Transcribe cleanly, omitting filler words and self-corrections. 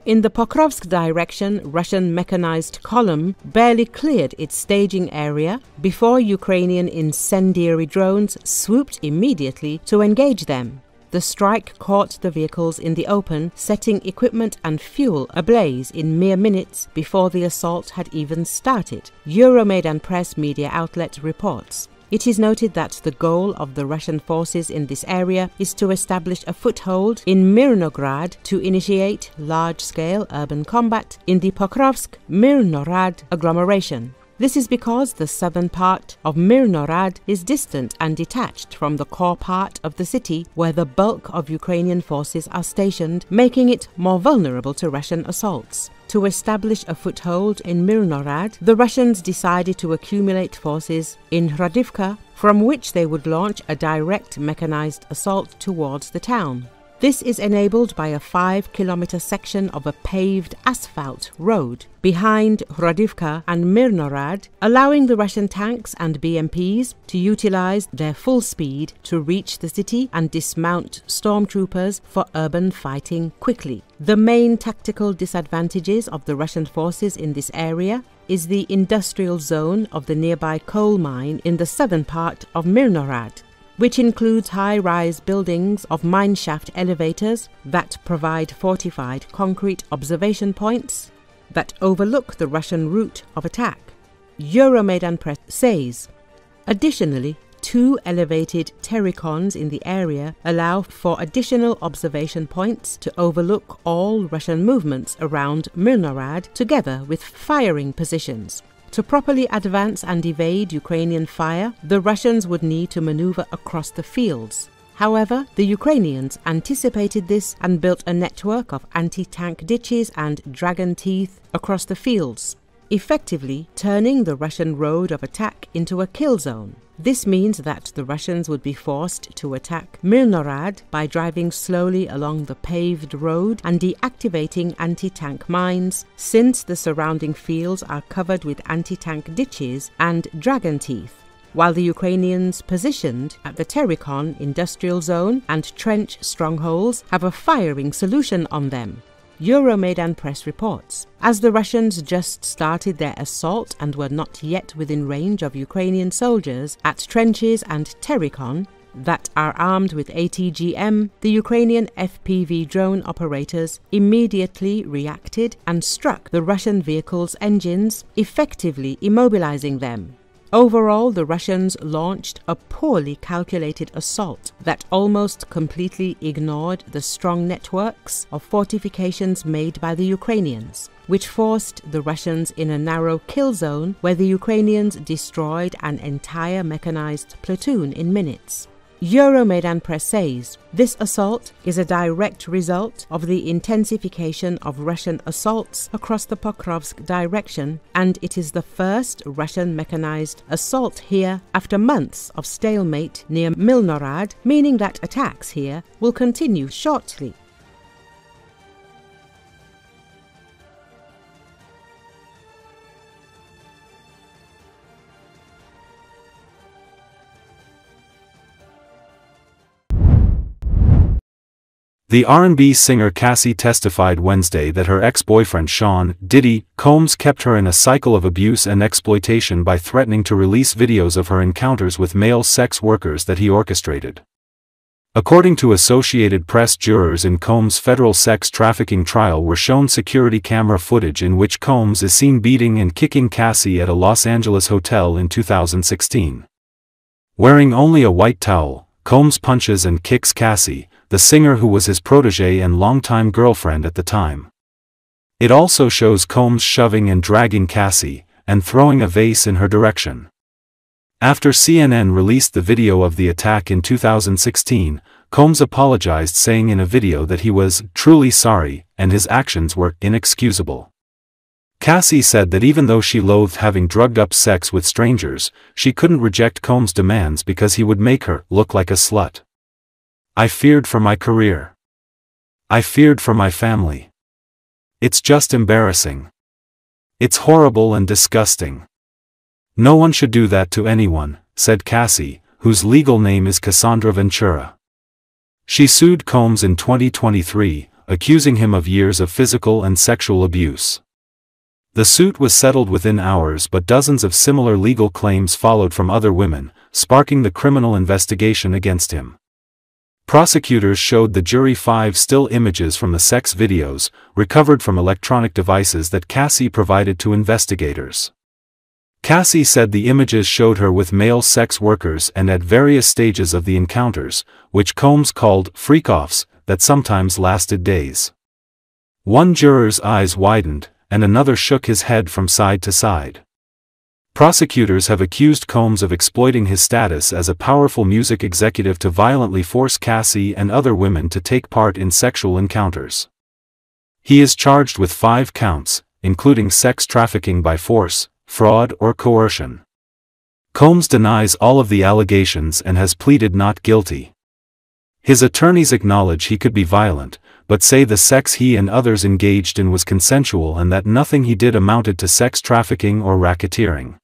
In the Pokrovsk direction, Russian mechanized column barely cleared its staging area before Ukrainian incendiary drones swooped immediately to engage them. The strike caught the vehicles in the open, setting equipment and fuel ablaze in mere minutes before the assault had even started, Euromaidan Press media outlet reports. It is noted that the goal of the Russian forces in this area is to establish a foothold in Myrnograd to initiate large-scale urban combat in the Pokrovsk-Myrnohrad agglomeration. This is because the southern part of Myrnohrad is distant and detached from the core part of the city where the bulk of Ukrainian forces are stationed, making it more vulnerable to Russian assaults. To establish a foothold in Myrnohrad, the Russians decided to accumulate forces in Hrodivka, from which they would launch a direct mechanized assault towards the town. This is enabled by a 5-kilometer section of a paved asphalt road behind Hrodivka and Myrnohrad, allowing the Russian tanks and BMPs to utilize their full speed to reach the city and dismount stormtroopers for urban fighting quickly. The main tactical disadvantages of the Russian forces in this area is the industrial zone of the nearby coal mine in the southern part of Myrnohrad, which includes high-rise buildings of mineshaft elevators that provide fortified concrete observation points that overlook the Russian route of attack, Euromaidan Press says. Additionally, 2 elevated terrikons in the area allow for additional observation points to overlook all Russian movements around Myrnohrad together with firing positions. To properly advance and evade Ukrainian fire, the Russians would need to maneuver across the fields. However, the Ukrainians anticipated this and built a network of anti-tank ditches and dragon teeth across the fields, effectively turning the Russian road of attack into a kill zone. This means that the Russians would be forced to attack Myrnohrad by driving slowly along the paved road and deactivating anti-tank mines, since the surrounding fields are covered with anti-tank ditches and dragon teeth, while the Ukrainians positioned at the Terrikon industrial zone and trench strongholds have a firing solution on them, Euromaidan Press reports. As the Russians just started their assault and were not yet within range of Ukrainian soldiers at trenches and Terrikon that are armed with ATGM, the Ukrainian FPV drone operators immediately reacted and struck the Russian vehicles' engines, effectively immobilizing them. Overall, the Russians launched a poorly calculated assault that almost completely ignored the strong networks of fortifications made by the Ukrainians, which forced the Russians in a narrow kill zone where the Ukrainians destroyed an entire mechanized platoon in minutes. Euromaidan Press says this assault is a direct result of the intensification of Russian assaults across the Pokrovsk direction, and it is the first Russian mechanized assault here after months of stalemate near Myrnohrad, meaning that attacks here will continue shortly. The R&B singer Cassie testified Wednesday that her ex-boyfriend Sean "Diddy" Combs kept her in a cycle of abuse and exploitation by threatening to release videos of her encounters with male sex workers that he orchestrated. According to Associated Press, jurors in Combs' federal sex trafficking trial were shown security camera footage in which Combs is seen beating and kicking Cassie at a Los Angeles hotel in 2016. Wearing only a white towel, Combs punches and kicks Cassie, the singer who was his protege and longtime girlfriend at the time. It also shows Combs shoving and dragging Cassie, and throwing a vase in her direction. After CNN released the video of the attack in 2016, Combs apologized, saying in a video that he was truly sorry, and his actions were inexcusable. Cassie said that even though she loathed having drugged-up sex with strangers, she couldn't reject Combs' demands because he would make her look like a slut. "I feared for my career. I feared for my family. It's just embarrassing. It's horrible and disgusting. No one should do that to anyone," said Cassie, whose legal name is Cassandra Ventura. She sued Combs in 2023, accusing him of years of physical and sexual abuse. The suit was settled within hours, but dozens of similar legal claims followed from other women, sparking the criminal investigation against him. Prosecutors showed the jury 5 still images from the sex videos, recovered from electronic devices that Cassie provided to investigators. Cassie said the images showed her with male sex workers and at various stages of the encounters, which Combs called freak-offs, that sometimes lasted days. One juror's eyes widened, and another shook his head from side to side. Prosecutors have accused Combs of exploiting his status as a powerful music executive to violently force Cassie and other women to take part in sexual encounters. He is charged with 5 counts, including sex trafficking by force, fraud or coercion. Combs denies all of the allegations and has pleaded not guilty. His attorneys acknowledge he could be violent, but say the sex he and others engaged in was consensual and that nothing he did amounted to sex trafficking or racketeering.